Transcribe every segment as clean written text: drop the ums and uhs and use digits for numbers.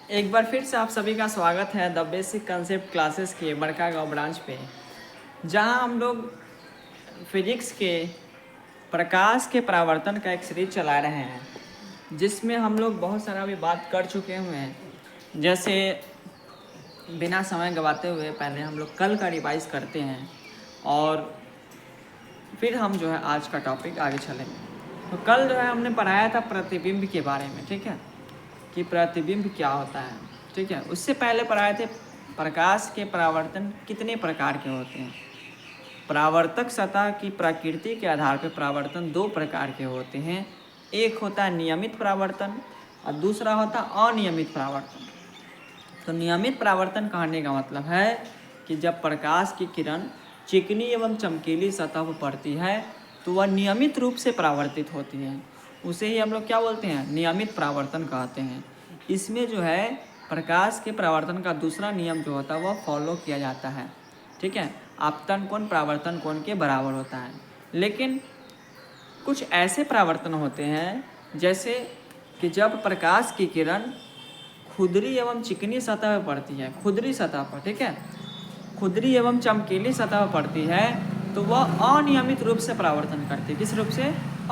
एक बार फिर से आप सभी का स्वागत है द बेसिक कंसेप्ट क्लासेस के बड़कागांव ब्रांच पे, जहां हम लोग फिजिक्स के प्रकाश के परावर्तन का एक सीरीज चला रहे हैं, जिसमें हम लोग बहुत सारा अभी बात कर चुके हुए हैं। जैसे बिना समय गवाते हुए पहले हम लोग कल का रिवाइज करते हैं और फिर हम जो है आज का टॉपिक आगे चलेंगे। तो कल जो है हमने पढ़ाया था प्रतिबिंब के बारे में, ठीक है, कि प्रतिबिंब क्या होता है, ठीक है। उससे पहले पढ़ाए थे प्रकाश के परावर्तन कितने प्रकार के होते हैं। परावर्तक सतह की प्रकृति के आधार पर परावर्तन दो प्रकार के होते हैं। एक होता है नियमित परावर्तन और दूसरा होता है अनियमित परावर्तन। तो नियमित परावर्तन कहने का मतलब है कि जब प्रकाश की किरण चिकनी एवं चमकीली सतह पर पड़ती है तो वह नियमित रूप से परावर्तित होती है। उसे ही हम लोग क्या बोलते हैं, नियमित परावर्तन कहते हैं। इसमें जो है प्रकाश के परावर्तन का दूसरा नियम जो होता है वह फॉलो किया जाता है, ठीक है। आपतन कोण परावर्तन कोण के बराबर होता है। लेकिन कुछ ऐसे परावर्तन होते हैं जैसे कि जब प्रकाश की किरण खुदरी एवं चिकनी सतह पर पड़ती है, खुदरी सतह पर, ठीक है, खुदरी एवं चमकीली सतह पर पड़ती है तो वह अनियमित रूप से परावर्तन करती है। किस रूप से?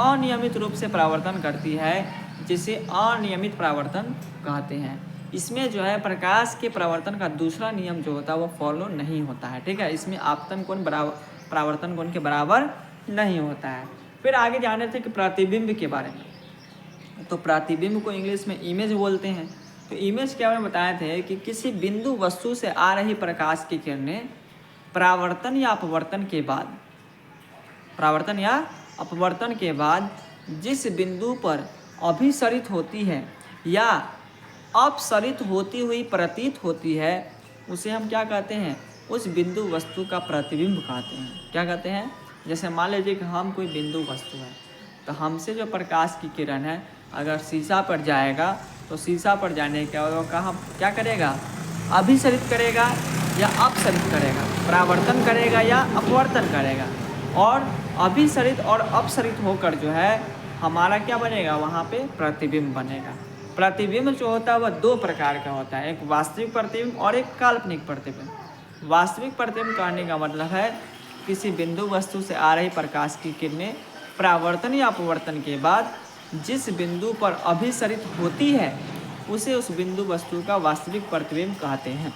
अनियमित रूप से परावर्तन करती है, जिसे अनियमित परावर्तन कहते हैं। इसमें जो है प्रकाश के परावर्तन का दूसरा नियम जो होता है वो फॉलो नहीं होता है, ठीक है। इसमें आपतन कोण बराबर परावर्तन कोण के बराबर नहीं होता है। फिर आगे जाने थे कि प्रतिबिंब के बारे में। तो प्रतिबिंब को इंग्लिश में इमेज बोलते हैं। तो इमेज के बारे में बताए थे कि किसी बिंदु वस्तु से आ रही प्रकाश की किरणें परावर्तन या अपवर्तन के बाद जिस बिंदु पर अभिसरित होती है या अपसरित होती हुई प्रतीत होती है उसे हम क्या कहते हैं, उस बिंदु वस्तु का प्रतिबिंब कहते हैं। क्या कहते हैं? जैसे मान लीजिए कि हम कोई बिंदु वस्तु है, तो हमसे जो प्रकाश की किरण है अगर शीशा पर जाएगा तो शीशा पर जाने के बाद कहाँ क्या करेगा, अभिसरित करेगा या अपसरित करेगा, परावर्तन करेगा या अपवर्तन करेगा। और अभिसरित और अपसरित होकर जो है हमारा क्या बनेगा, वहाँ पे प्रतिबिंब बनेगा। प्रतिबिंब जो होता है वह दो प्रकार का होता है, एक वास्तविक प्रतिबिंब और एक काल्पनिक प्रतिबिंब। वास्तविक प्रतिबिंब कहने का मतलब है किसी बिंदु वस्तु से आ रही प्रकाश की किरणें परावर्तन या अपवर्तन के बाद जिस बिंदु पर अभिसरित होती है उसे उस बिंदु वस्तु का वास्तविक प्रतिबिंब कहते हैं।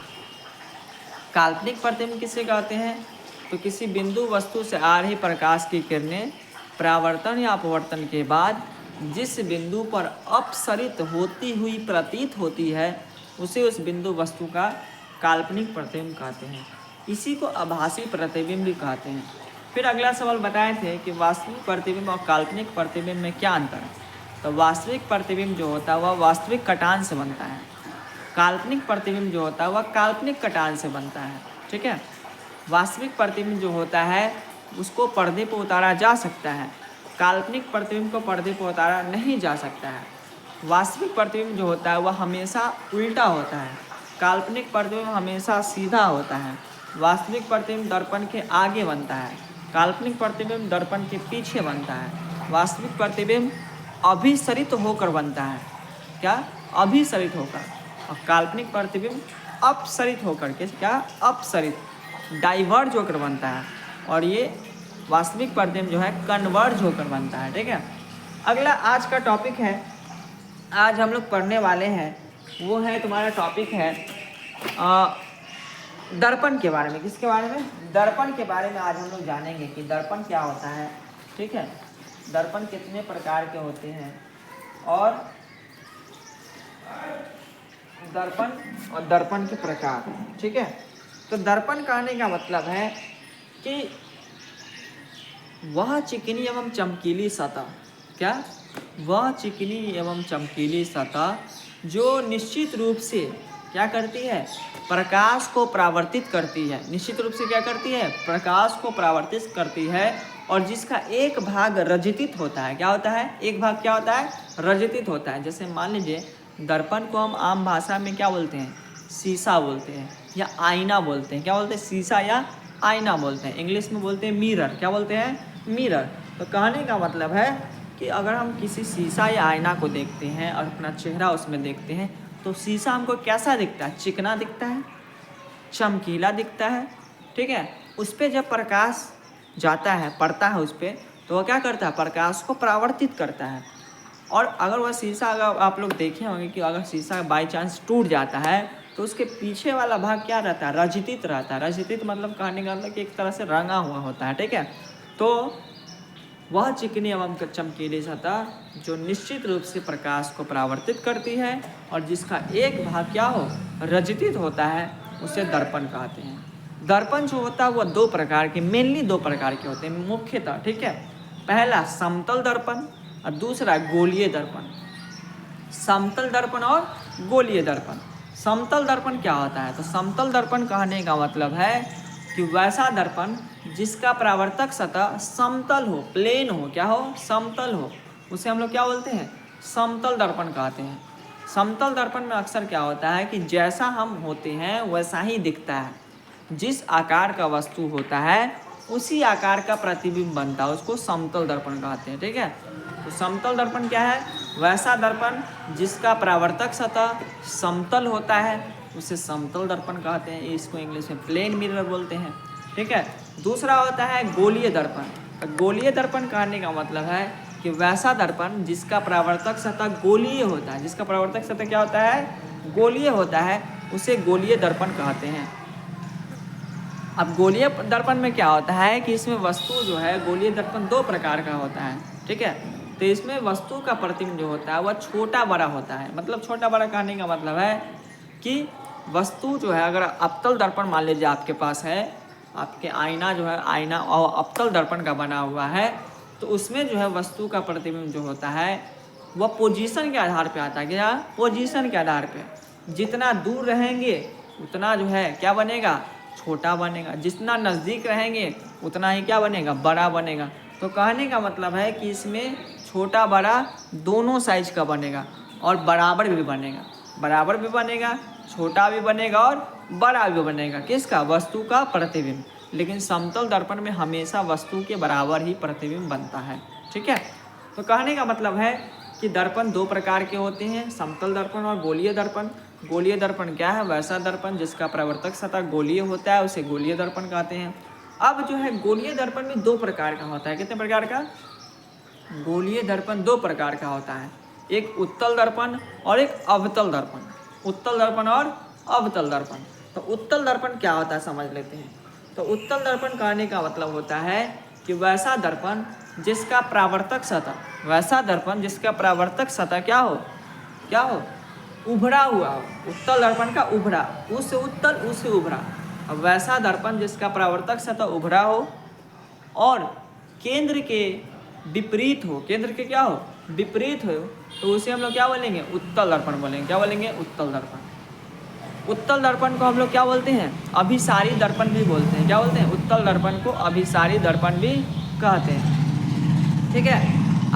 काल्पनिक प्रतिबिंब किसे कहते हैं? तो किसी बिंदु वस्तु से आ रही प्रकाश की किरणें परावर्तन या अपवर्तन के बाद जिस बिंदु पर अपसरित होती हुई प्रतीत होती है उसे उस बिंदु वस्तु का काल्पनिक प्रतिबिंब कहते हैं। इसी को आभासी प्रतिबिंब भी कहते हैं। फिर अगला सवाल बताए थे कि वास्तविक प्रतिबिंब और काल्पनिक प्रतिबिंब में क्या अंतर है। तो वास्तविक प्रतिबिंब जो होता है वह वास्तविक कटान से बनता है, काल्पनिक प्रतिबिंब जो होता है वह काल्पनिक कटान से बनता है, ठीक है। वास्तविक प्रतिबिंब जो होता है उसको पर्दे पर उतारा जा सकता है, काल्पनिक प्रतिबिंब को पर्दे पर उतारा नहीं जा सकता है। वास्तविक प्रतिबिंब जो होता है वह हमेशा उल्टा होता है, काल्पनिक प्रतिबिंब हमेशा सीधा होता है। वास्तविक प्रतिबिंब दर्पण के आगे बनता है, काल्पनिक प्रतिबिंब दर्पण के पीछे बनता है। वास्तविक प्रतिबिंब अभिसरित होकर बनता है, क्या, अभिसरित होकर, और काल्पनिक प्रतिबिंब अपसरित होकर के, क्या, अपसरित, डाइवर्ज होकर बनता है। और ये वास्तविक प्रतिबिंब जो है कन्वर्ज होकर बनता है, ठीक है। अगला आज का टॉपिक है, आज हम लोग पढ़ने वाले हैं वो है, तुम्हारा टॉपिक है दर्पण के बारे में। किसके बारे में? दर्पण के बारे में आज हम लोग जानेंगे कि दर्पण क्या होता है, ठीक है, दर्पण कितने प्रकार के होते हैं और दर्पण और दर्पण के प्रकार, ठीक है। तो दर्पण कहने का मतलब है कि वह चिकनी एवं चमकीली सतह, क्या, वह चिकनी एवं चमकीली सतह जो निश्चित रूप से क्या करती है, प्रकाश को परावर्तित करती है। निश्चित रूप से क्या करती है, प्रकाश को परावर्तित करती है और जिसका एक भाग रजितित होता है। क्या होता है? एक भाग क्या होता है, रजितित होता है। जैसे मान लीजिए दर्पण को हम आम भाषा में क्या बोलते हैं, शीशा बोलते हैं या आईना बोलते हैं। क्या बोलते हैं? शीशा या आईना बोलते हैं। इंग्लिश में बोलते हैं मिरर। क्या बोलते हैं? मिरर। तो कहने का मतलब है कि अगर हम किसी शीशा या आईना को देखते हैं और अपना चेहरा उसमें देखते हैं तो तो शीशा हमको कैसा दिखता है? चिकना दिखता है, चमकीला दिखता है, ठीक है। उस पर जब प्रकाश जाता है, पड़ता है उस पर, तो वह क्या करता है? प्रकाश को परावर्तित करता है। और अगर वह शीशा, अगर आप लोग देखे होंगे कि अगर शीशा बाई चांस टूट जाता है तो उसके पीछे वाला भाग क्या रहता है? रजितित रहता है। रजितित मतलब कहने का मतलब कि एक तरह से रंगा हुआ होता है, ठीक है। तो वह चिकनी एवं चमकीली सतह जो निश्चित रूप से प्रकाश को परावर्तित करती है और जिसका एक भाग क्या हो? रजितित होता है, उसे दर्पण कहते हैं। दर्पण जो होता है वह दो प्रकार के, मेनली दो प्रकार के होते हैं मुख्यतः, ठीक है। पहला समतल दर्पण और दूसरा गोलीय दर्पण। समतल दर्पण और गोलीय दर्पण। समतल दर्पण क्या होता है? तो समतल दर्पण कहने का मतलब है कि वैसा दर्पण जिसका परावर्तक सतह समतल हो, प्लेन हो, क्या हो? समतल हो, उसे हम लोग क्या बोलते हैं? समतल दर्पण कहते हैं। समतल दर्पण में अक्सर क्या होता है कि जैसा हम होते हैं वैसा ही दिखता है। जिस आकार का वस्तु होता है उसी आकार का प्रतिबिंब बनता है, उसको समतल दर्पण कहते हैं, ठीक है। तो समतल दर्पण क्या है? वैसा दर्पण जिसका परावर्तक सतह समतल होता है उसे समतल दर्पण कहते हैं। इसको इंग्लिश में प्लेन मिरर बोलते हैं, ठीक है। दूसरा होता है गोलीय दर्पण। तो गोलीय दर्पण कहने का मतलब है कि वैसा दर्पण जिसका परावर्तक सतह गोलीय होता है, जिसका परावर्तक सतह क्या होता है? गोलीय होता है, उसे गोलीय दर्पण कहते हैं। अब गोलीय दर्पण में क्या होता है कि इसमें वस्तु जो है, गोलीय दर्पण दो प्रकार का होता है, ठीक है। तो इसमें वस्तु का प्रतिबिंब जो होता है वह छोटा बड़ा होता है। मतलब छोटा बड़ा कहने का मतलब है कि वस्तु जो है, अगर अवतल दर्पण मान लीजिए आपके पास है, आपके आईना जो है, आईना और अवतल दर्पण का बना हुआ है, तो उसमें जो है वस्तु का प्रतिबिंब जो होता है वह पोजीशन के आधार पे आता है। क्या? पोजीशन के आधार पे। जितना दूर रहेंगे उतना जो है क्या बनेगा? छोटा बनेगा। जितना नज़दीक रहेंगे उतना ही क्या बनेगा? बड़ा बनेगा। तो कहने का मतलब है कि इसमें छोटा बड़ा दोनों साइज का बनेगा और बराबर भी बनेगा। बराबर भी बनेगा, छोटा भी बनेगा और बड़ा भी बनेगा। किसका? वस्तु का प्रतिबिंब। लेकिन समतल दर्पण में हमेशा वस्तु के बराबर ही प्रतिबिंब बनता है, ठीक है। तो कहने का मतलब है कि दर्पण दो प्रकार के होते हैं, समतल दर्पण और गोलीय दर्पण। गोलीय दर्पण क्या है? वैसा दर्पण जिसका परावर्तक सतह गोलीय होता है उसे गोलीय दर्पण कहते हैं। अब जो है गोलीय दर्पण में दो प्रकार का होता है। कितने प्रकार का? गोलीय दर्पण दो प्रकार का होता है, एक उत्तल दर्पण और एक अवतल दर्पण। उत्तल दर्पण और अवतल दर्पण। तो उत्तल दर्पण क्या होता है समझ लेते हैं। तो उत्तल दर्पण कहने का मतलब होता है कि वैसा दर्पण जिसका परावर्तक सतह, वैसा दर्पण जिसका परावर्तक सतह क्या हो? क्या हो? उभरा हुआ हो। उत्तल दर्पण का उभरा, उससे उत्तल उससे उभरा। अब वैसा दर्पण जिसका परावर्तक सतह उभरा हो और केंद्र के विपरीत हो, केंद्र के क्या हो? विपरीत हो, तो उसे हम लोग क्या बोलेंगे? उत्तल दर्पण बोलेंगे। क्या बोलेंगे? उत्तल दर्पण। उत्तल दर्पण को हम लोग क्या बोलते हैं? अभिसारी दर्पण भी बोलते हैं। क्या बोलते हैं? उत्तल दर्पण को अभिसारी दर्पण भी कहते हैं, ठीक है।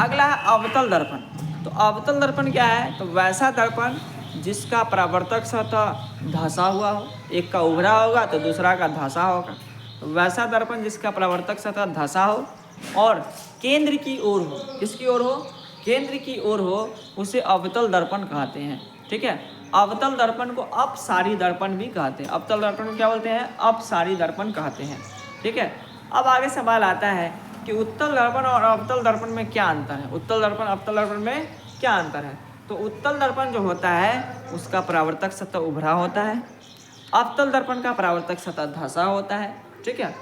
अगला है अवतल दर्पण। तो अवतल दर्पण क्या है? तो वैसा दर्पण जिसका परावर्तक सतह धंसा हुआ हो, एक का उभरा होगा तो दूसरा का धंसा होगा। तो वैसा दर्पण जिसका परावर्तक सतह धंसा हो और केंद्र की ओर हो, किसकी ओर हो? केंद्र की ओर हो, उसे अवतल दर्पण कहते हैं, ठीक है। अवतल दर्पण को अपसारी दर्पण भी कहते हैं। अवतल दर्पण को क्या बोलते हैं? अपसारी दर्पण कहते हैं, ठीक है। अब आगे सवाल आता है कि उत्तल दर्पण और अवतल दर्पण में क्या अंतर है? उत्तल दर्पण अवतल दर्पण में क्या अंतर है? तो उत्तल दर्पण जो होता है उसका परावर्तक सतह उभरा होता है, अवतल दर्पण का परावर्तक सतह धंसा होता है, ठीक है।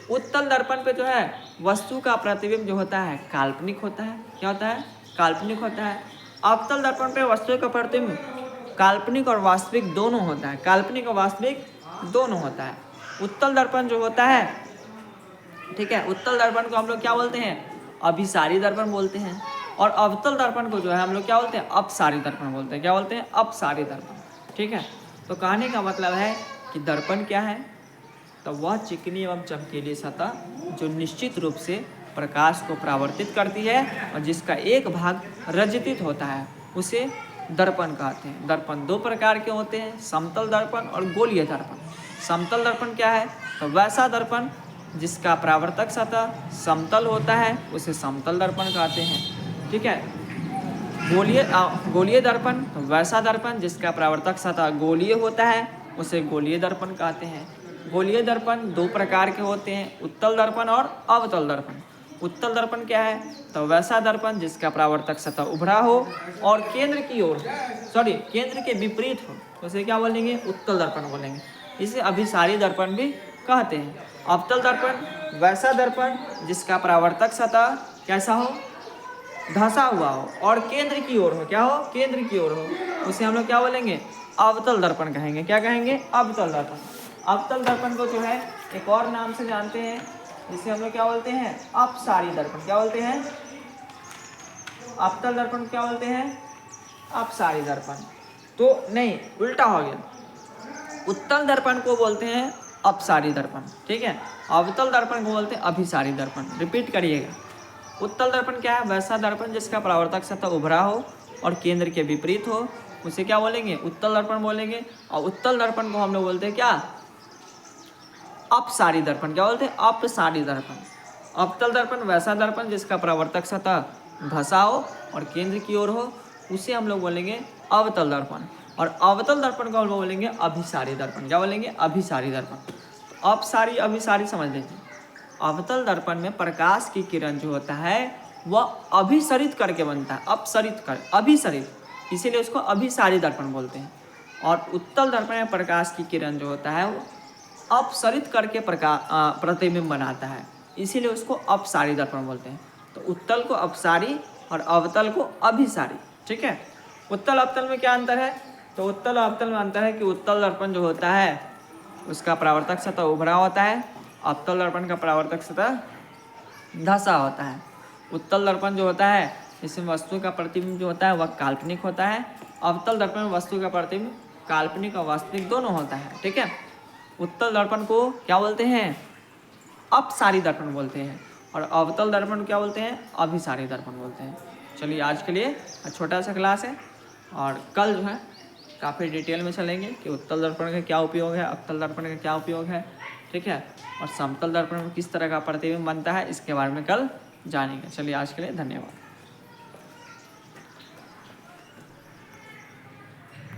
उत्तल दर्पण पे जो है वस्तु का प्रतिबिंब जो होता है काल्पनिक होता है। क्या होता है? काल्पनिक होता है। अवतल दर्पण पे वस्तु का प्रतिबिंब काल्पनिक और वास्तविक दोनों होता है। काल्पनिक और वास्तविक दोनों होता है। उत्तल दर्पण जो होता है, ठीक है, उत्तल दर्पण को हम लोग क्या बोलते हैं? अभिसारी दर्पण बोलते हैं। और अवतल दर्पण को जो है हम लोग क्या बोलते हैं? अपसारी दर्पण बोलते हैं। क्या बोलते हैं? अपसारी दर्पण, ठीक है। तो कहने का मतलब है कि दर्पण क्या है? तो वह चिकनी एवं चमकीली सतह जो निश्चित रूप से प्रकाश को परावर्तित करती है और जिसका एक भाग रजितित होता है उसे दर्पण कहते हैं। दर्पण दो प्रकार के होते हैं, समतल दर्पण और गोलीय दर्पण। समतल दर्पण क्या है? तो वैसा दर्पण जिसका परावर्तक सतह समतल होता है उसे समतल दर्पण कहते हैं, ठीक है। गोलीय दर्पण, तो वैसा दर्पण जिसका परावर्तक सतह गोलीय होता है उसे गोलीय दर्पण कहते हैं। गोलीय दर्पण दो प्रकार के होते हैं, उत्तल दर्पण और अवतल दर्पण। उत्तल दर्पण क्या है? तो वैसा दर्पण जिसका परावर्तक सतह उभरा हो और केंद्र के विपरीत हो, उसे क्या बोलेंगे? उत्तल दर्पण बोलेंगे। इसे अभिसारी दर्पण भी कहते हैं। अवतल दर्पण वैसा दर्पण जिसका परावर्तक सतह कैसा हो? धंसा हुआ हो और केंद्र की ओर हो। क्या हो? केंद्र की ओर हो, उसे हम लोग क्या बोलेंगे? अवतल दर्पण कहेंगे। क्या कहेंगे? अवतल दर्पण। अवतल दर्पण को जो है एक और नाम से जानते हैं, जिसे हम लोग क्या बोलते हैं? अपसारी दर्पण। क्या बोलते हैं? अवतल दर्पण क्या बोलते हैं? अपसारी दर्पण। तो नहीं, उल्टा हो गया। उत्तल दर्पण को बोलते हैं अपसारी दर्पण, ठीक है। अवतल दर्पण को बोलते हैं अभिसारी दर्पण। रिपीट करिएगा। उत्तल दर्पण क्या है? वैसा दर्पण जिसका परावर्तक सतह उभरा हो और केंद्र के विपरीत हो, उसे क्या बोलेंगे? उत्तल दर्पण बोलेंगे। और उत्तल दर्पण को हम लोग बोलते हैं क्या? अपसारी दर्पण। क्या बोलते हैं? अपसारी दर्पण। अवतल दर्पण वैसा दर्पण जिसका परावर्तक सतह धंसा हो और केंद्र की ओर हो, उसे हम लोग बोलेंगे अवतल दर्पण। और अवतल दर्पण को हम लोग बोलेंगे अभिसारी दर्पण। क्या बोलेंगे? अभिसारी दर्पण। अपसारी अभिसारी समझ लीजिए। अवतल दर्पण में प्रकाश की किरण जो होता है वह अभिसरित करके बनता है, अभिसरित, इसीलिए उसको अभिसारी दर्पण बोलते हैं। और उत्तल दर्पण में प्रकाश की किरण जो होता है वो अपसरित करके प्रतिबिंब बनाता है, इसीलिए उसको अपसारी दर्पण बोलते हैं। तो उत्तल को अपसारी और अवतल को अभिसारी, ठीक है। उत्तल अवतल में क्या अंतर है? तो उत्तल अवतल में अंतर है कि उत्तल दर्पण जो होता है उसका परावर्तक सतह उभरा होता है, अवतल दर्पण का परावर्तक सतह धंसा होता है। उत्तल दर्पण जो होता है इसमें वस्तु का प्रतिबिंब जो होता है वह काल्पनिक होता है। अवतल दर्पण में वस्तु का प्रतिबिंब काल्पनिक और वास्तविक दोनों होता है, ठीक है। उत्तल दर्पण को क्या बोलते हैं? अपसारी दर्पण बोलते हैं। और अवतल दर्पण क्या बोलते हैं? अभिसारी दर्पण बोलते हैं। चलिए आज के लिए छोटा सा क्लास है, और कल जो है काफ़ी डिटेल में चलेंगे कि उत्तल दर्पण का क्या उपयोग है, अवतल दर्पण का क्या उपयोग है, ठीक है। और समतल दर्पण में किस तरह का प्रतिबिंब बनता है, इसके बारे में कल जानेंगे। चलिए आज के लिए धन्यवाद।